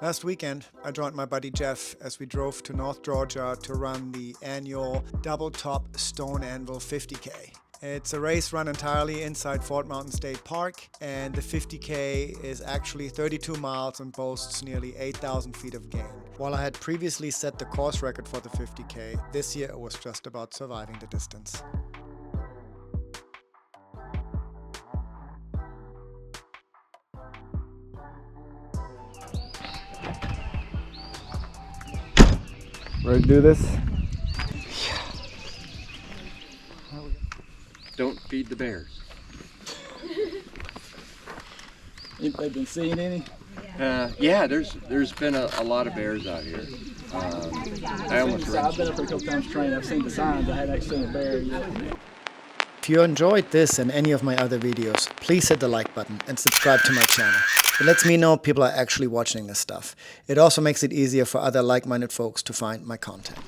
Last weekend, I joined my buddy Jeff as we drove to North Georgia to run the annual Double Top Stone Anvil 50K. It's a race run entirely inside Fort Mountain State Park, and the 50K is actually 32 miles and boasts nearly 8,000 feet of gain. While I had previously set the course record for the 50K, this year it was just about surviving the distance. Ready to do this? Don't feed the bears. Ain't they been seeing any? Yeah, there's been a lot of bears out here. I almost ran. I've been up there a couple times training. I've seen the signs. I hadn't actually seen a bear yet. If you enjoyed this and any of my other videos, please hit the like button and subscribe to my channel. It lets me know people are actually watching this stuff. It also makes it easier for other like-minded folks to find my content.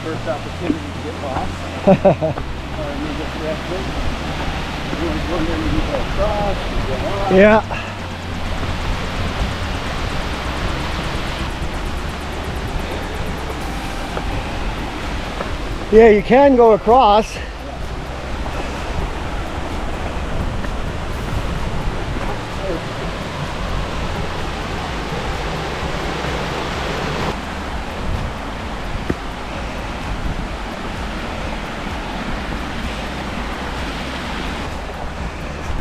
First opportunity to get lost. You get rested. You want to go in there and you go across, you go off. Yeah. Yeah, you can go across.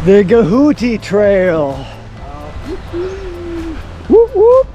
The Gahuti Trail. Whoop whoop.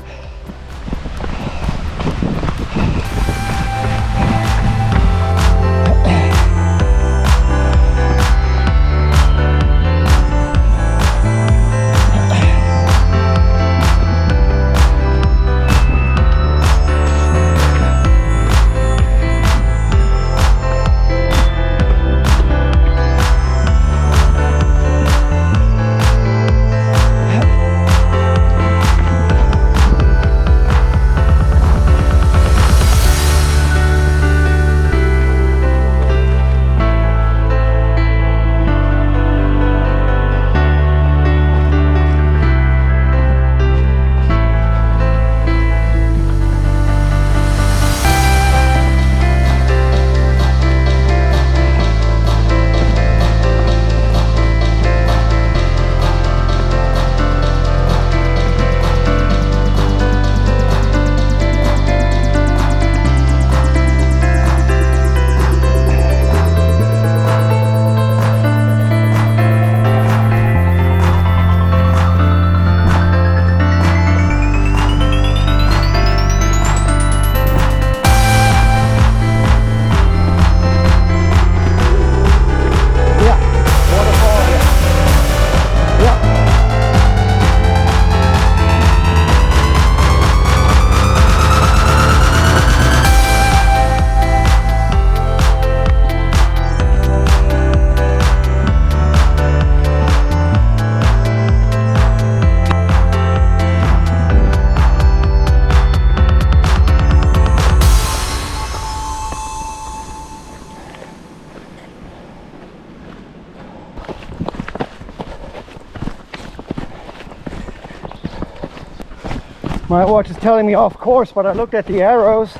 My watch is telling me off course, but I looked at the arrows.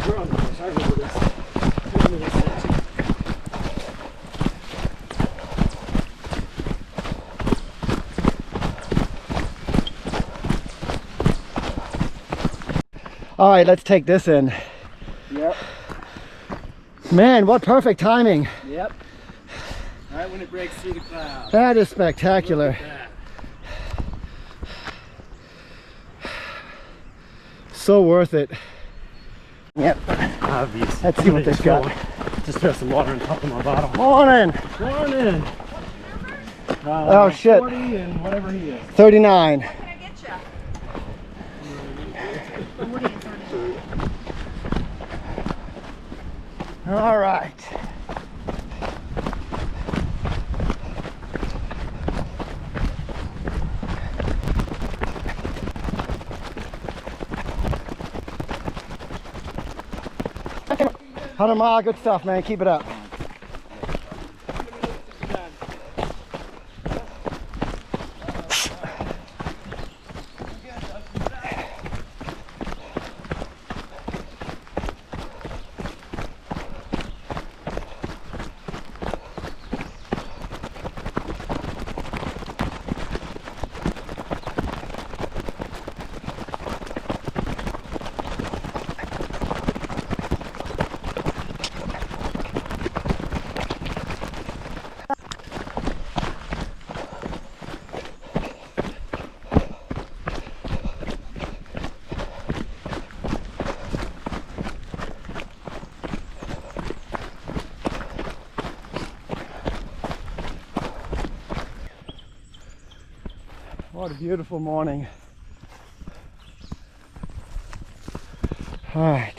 We're on the course. I remember this. All right, let's take this in. Yep. Man, what perfect timing. Yep. Right when it breaks through the clouds. That is spectacular. Look at that. So worth it. Yep. Obvious. Let's see what they've got. Just throw some water on top of my bottle. Morning. Morning. Oh shit. 40 and whatever he is. 39. Can I get you? All right. $100 good stuff, man. Keep it up. What a beautiful morning. All right.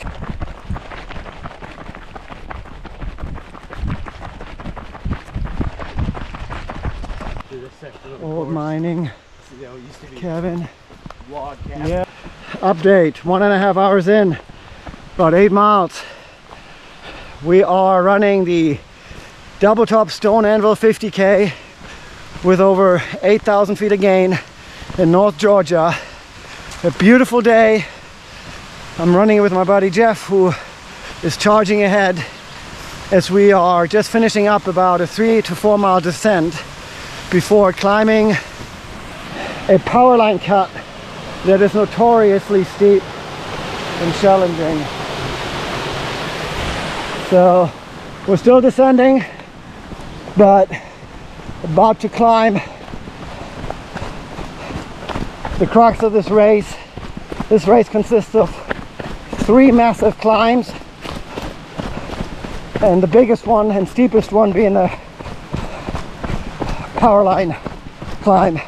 Do this section of the Old course. mining See how it used to be cabin. log cabin. Yeah. Update, 1.5 hours in, about 8 miles. We are running the double top Stone Anvil 50K with over 8,000 feet of gain in North Georgia. A beautiful day. I'm running with my buddy Jeff, who is charging ahead as we are just finishing up about a 3 to 4 mile descent before climbing a power line cut that is notoriously steep and challenging. So we're still descending, but about to climb the crux of this race. This race consists of 3 massive climbs, and the biggest one and steepest one being the power line climb.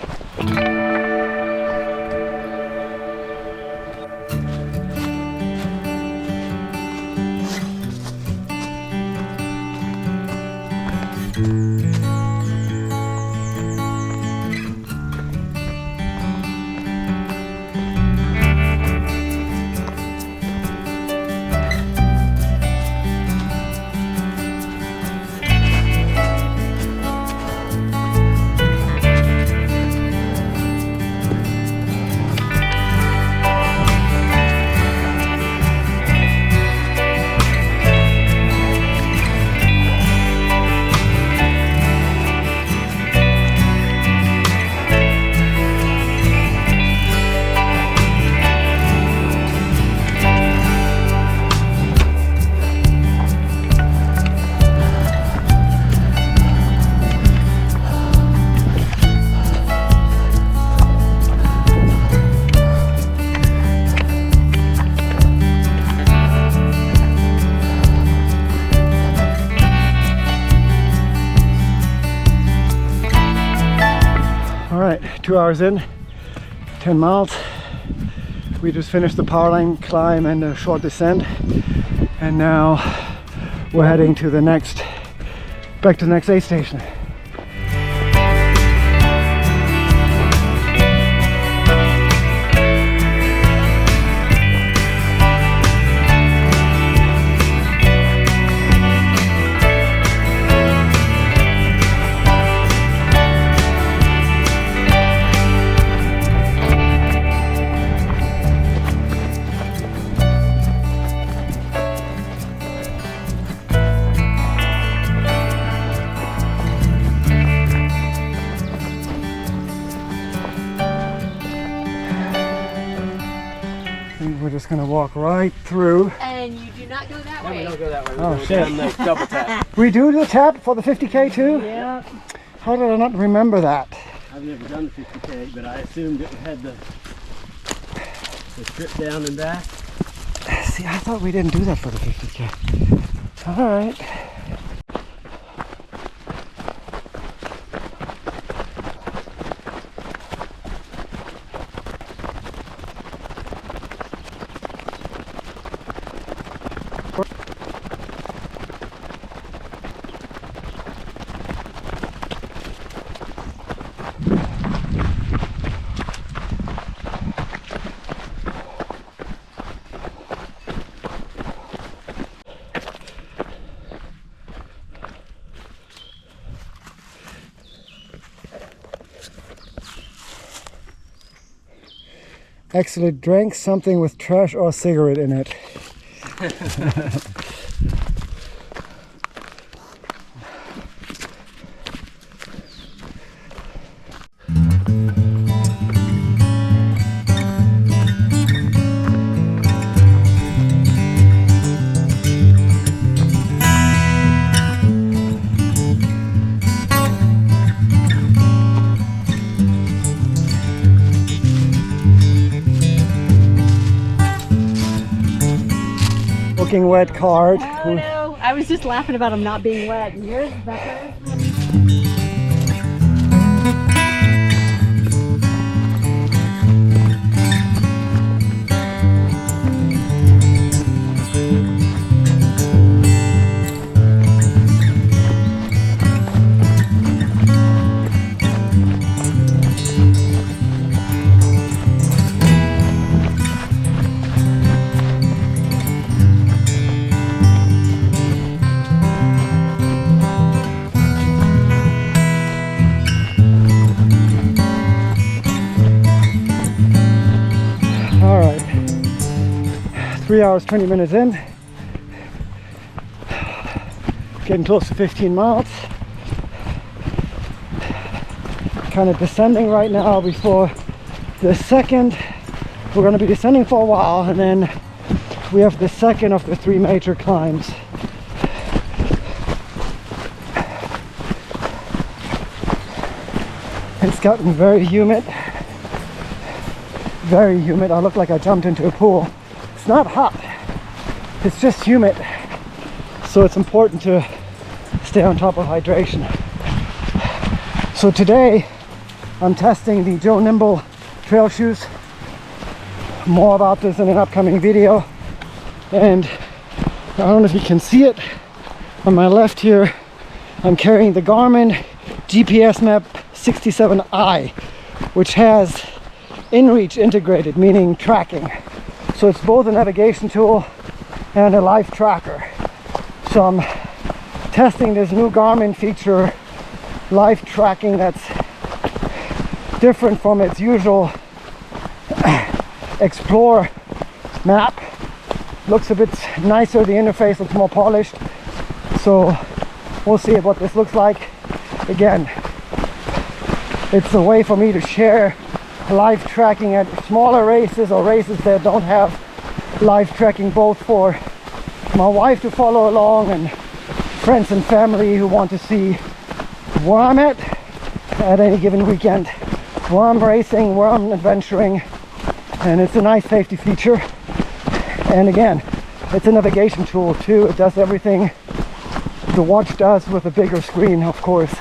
All right, 2 hours in, 10 miles. We just finished the power line climb and a short descent, and now we're heading to the next, back to the next aid station. just gonna walk right through. And you do not go that No, we way. don't go that way. We Oh, go shit. down the double tap. We do the tap for the 50K too? Yeah. How did I not remember that? I've never done the 50K, but I assumed it had the trip down and back. See, I thought we didn't do that for the 50K. All right. Excellent. Drank something with trash or cigarette in it. Soaking wet cart. Oh no, I was just laughing about them not being wet. And here's Becker. All right, 3 hours, 20 minutes in. Getting close to 15 miles. Kind of descending right now before the second. We're going to be descending for a while, and then we have the second of the 3 major climbs. It's gotten very humid. Very humid. I look like I jumped into a pool. It's not hot, it's just humid. So it's important to stay on top of hydration. So today I'm testing the Joe Nimble trail shoes. More about this in an upcoming video. And I don't know if you can see it on my left here. I'm carrying the Garmin GPS Map 67i, which has InReach integrated, meaning tracking. So it's both a navigation tool and a live tracker. So I'm testing this new Garmin feature, live tracking, that's different from its usual Explore map. Looks a bit nicer, the interface looks more polished. So we'll see what this looks like. Again, it's a way for me to share live tracking at smaller races or races that don't have live tracking, both for my wife to follow along and friends and family who want to see where I'm at any given weekend, where I'm racing, where I'm adventuring. And it's a nice safety feature. And again, it's a navigation tool too. It does everything the watch does with a bigger screen, of course.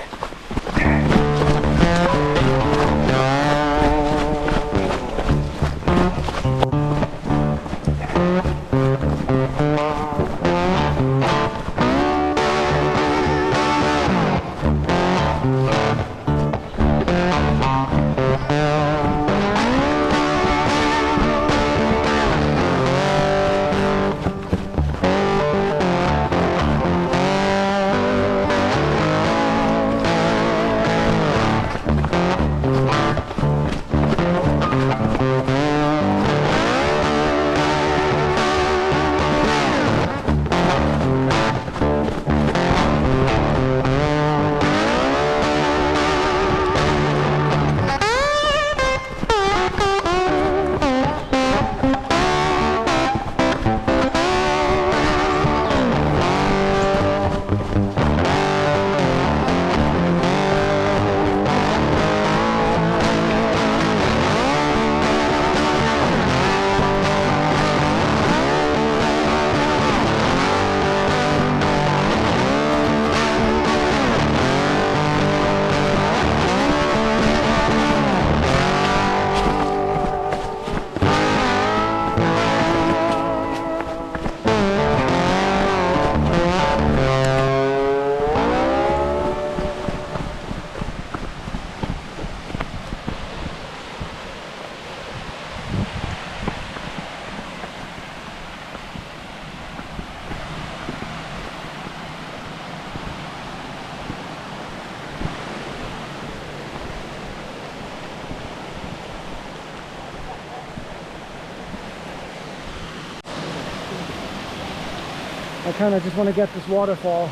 I kind of just want to get this waterfall.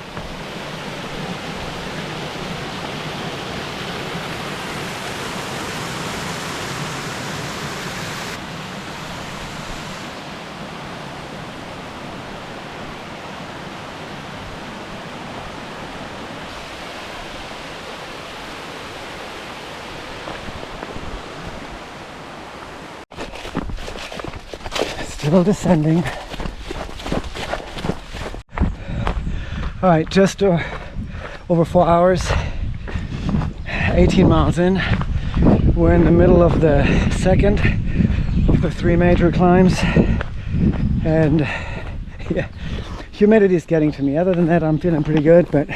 Still descending. All right, just over 4 hours, 18 miles in. We're in the middle of the second of the 3 major climbs, and yeah, humidity is getting to me. Other than that, I'm feeling pretty good, but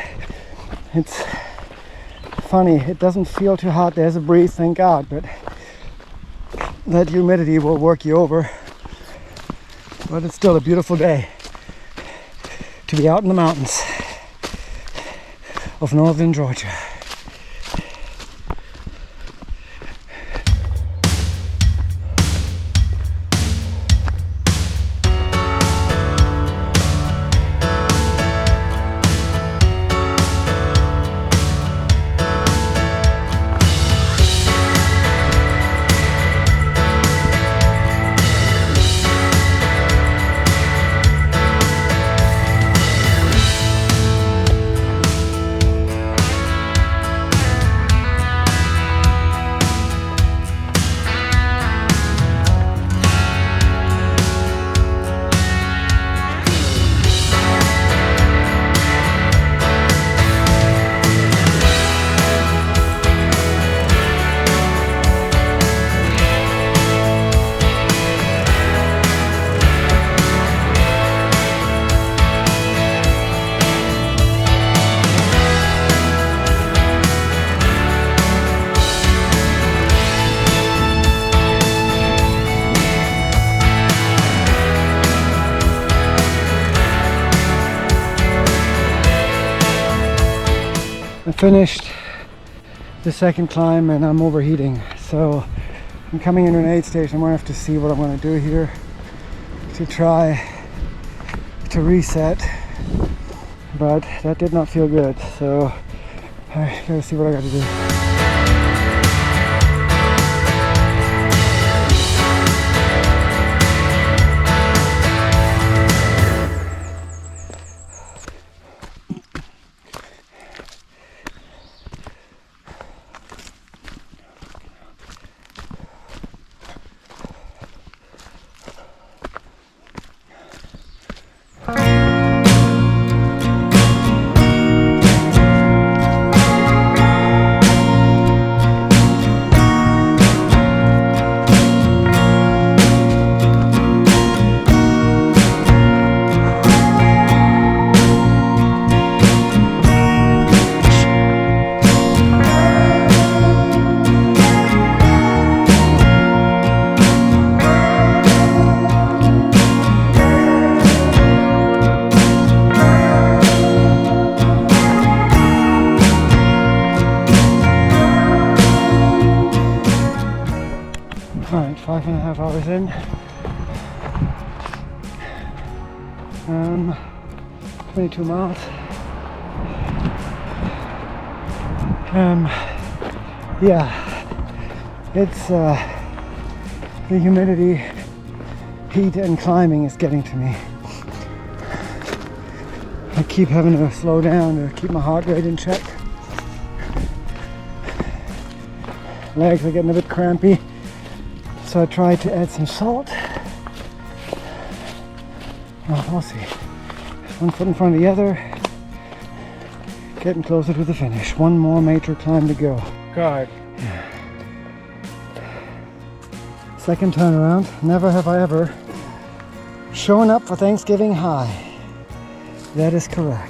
it's funny, it doesn't feel too hot. There's a breeze, thank God, but that humidity will work you over. But it's still a beautiful day to be out in the mountains of northern Georgia. I finished the second climb and I'm overheating, so I'm coming into an aid station. I'm going to have to see what I'm going to do here to try to reset, but that did not feel good, so I gotta see what I got to do. Alright, 5.5 hours in. 22 miles. Yeah, it's the humidity, heat and climbing is getting to me. I keep having to slow down to keep my heart rate in check. Legs are getting a bit crampy, so I tried to add some salt. Well, we'll see. One foot in front of the other. Getting closer to the finish. One more major climb to go. God. Second turnaround. Never have I ever shown up for Thanksgiving high. That is correct.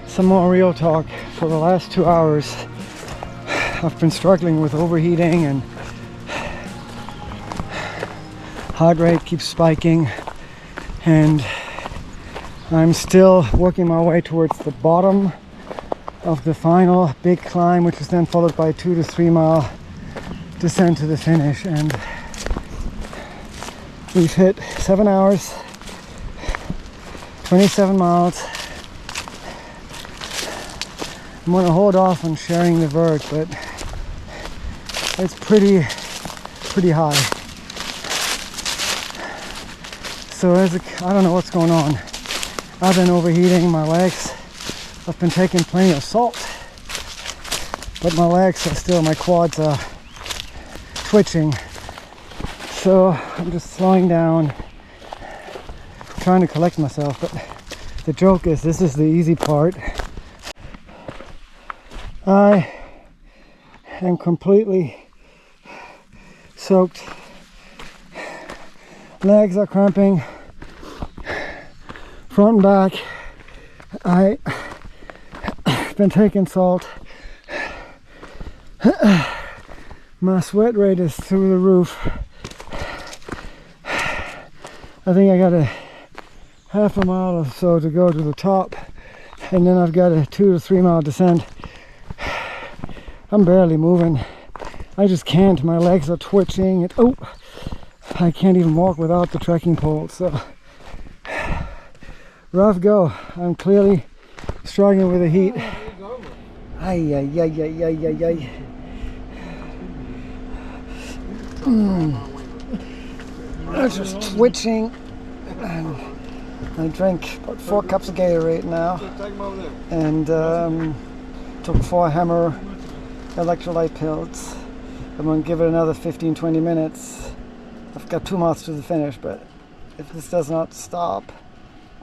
Some more real talk. For the last 2 hours I've been struggling with overheating and heart rate keeps spiking, and I'm still working my way towards the bottom of the final big climb, which is then followed by a 2 to 3 mile descent to the finish. And we've hit 7 hours, 27 miles. I'm going to hold off on sharing the vert, but it's pretty high. So I don't know what's going on. I've been overheating my legs. I've been taking plenty of salt, but my legs are still, my quads are twitching. So I'm just slowing down, trying to collect myself. But the joke is, this is the easy part. I am completely soaked. Legs are cramping, front and back. I've been taking salt. My sweat rate is through the roof. I think I got a half a mile or so to go to the top, and then I've got a 2 to 3 mile descent. I'm barely moving. I just can't. My legs are twitching. I can't even walk without the trekking pole. So rough go. I'm clearly struggling with the heat. Ay, ay, ay, ay, ay, ay, ay. I'm just twitching. And I drank about 4 cups of Gatorade now. And took 4 Hammer electrolyte pills. I'm going to give it another 15-20 minutes. I've got 2 miles to the finish, but if this does not stop,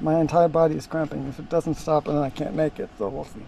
my entire body is cramping. If it doesn't stop, then I can't make it, so we'll see.